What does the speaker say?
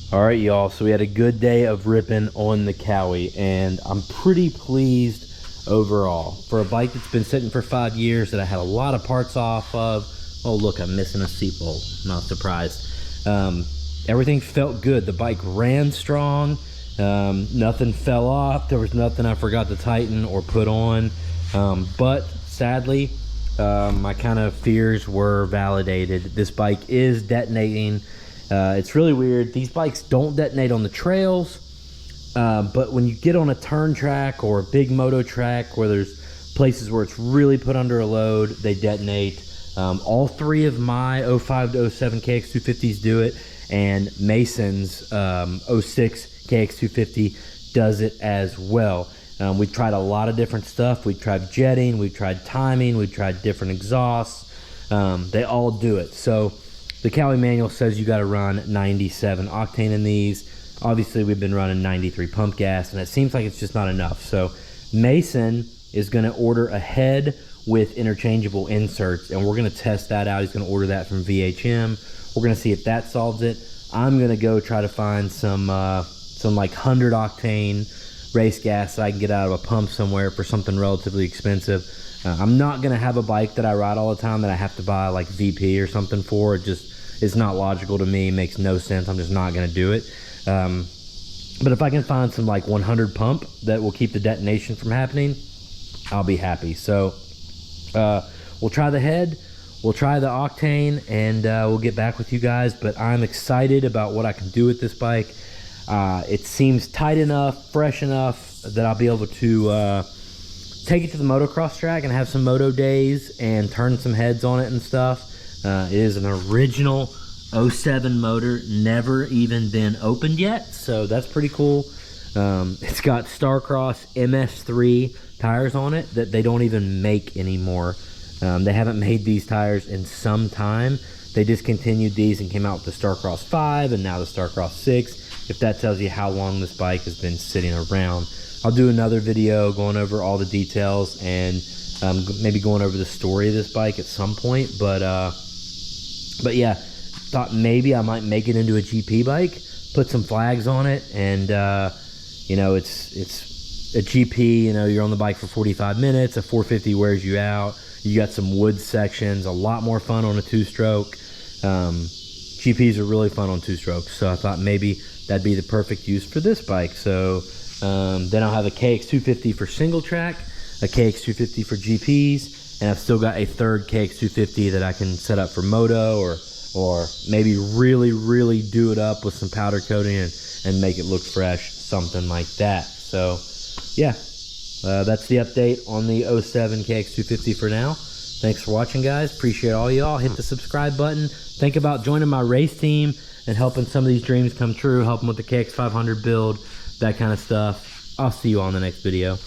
All right, y'all, so we had a good day of ripping on the Cowie, and I'm pretty pleased overall. For a bike that's been sitting for 5 years that I had a lot of parts off of. Oh, look, I'm missing a seat bolt. Not surprised. Everything felt good. The bike ran strong. Nothing fell off. There was nothing I forgot to tighten or put on. But sadly, my kind of fears were validated. This bike is detonating. It's really weird. These bikes don't detonate on the trails, but when you get on a turn track or a big moto track where there's places where it's really put under a load, they detonate. All three of my 05 to 07 KX250s do it, and Mason's 06 KX250 does it as well. We've tried a lot of different stuff. We've tried jetting, we've tried timing, we've tried different exhausts. They all do it. So the Cowie manual says you got to run 97 octane in these. Obviously, we've been running 93 pump gas, and it seems like it's just not enough. So Mason is going to order a head with interchangeable inserts, and we're going to test that out. He's going to order that from VHM. We're going to see if that solves it. I'm going to go try to find some like 100 octane race gas that I can get out of a pump somewhere for something relatively expensive. I'm not going to have a bike that I ride all the time that I have to buy like VP or something for. It's not logical to me. It makes no sense. I'm just not going to do it. But if I can find some like 100 pump that will keep the detonation from happening, I'll be happy. So we'll try the head, we'll try the octane, and we'll get back with you guys. But I'm excited about what I can do with this bike. It seems tight enough, fresh enough that I'll be able to take it to the motocross track and have some moto days and turn some heads on it and stuff. It is an original 07 motor, never even been opened yet, so that's pretty cool. It's got Starcross MS3 tires on it that they don't even make anymore. They haven't made these tires in some time. They discontinued these and came out with the Starcross 5 and now the Starcross 6. If that tells you how long this bike has been sitting around. I'll do another video going over all the details and maybe going over the story of this bike at some point. But yeah, thought maybe I might make it into a GP bike, put some flags on it, and you know, it's a GP. You know, you're on the bike for 45 minutes. A 450 wears you out. You got some wood sections. A lot more fun on a two-stroke. GPs are really fun on two-strokes. So I thought maybe that'd be the perfect use for this bike. So then I'll have a KX250 for single track, a KX250 for GPs, and I've still got a third KX250 that I can set up for moto or maybe really do it up with some powder coating and make it look fresh, something like that. So yeah, that's the update on the 07 KX250 for now. Thanks for watching, guys. Appreciate all y'all. Hit the subscribe button. Think about joining my race team and helping some of these dreams come true, helping with the KX500 build, that kind of stuff. I'll see you on the next video.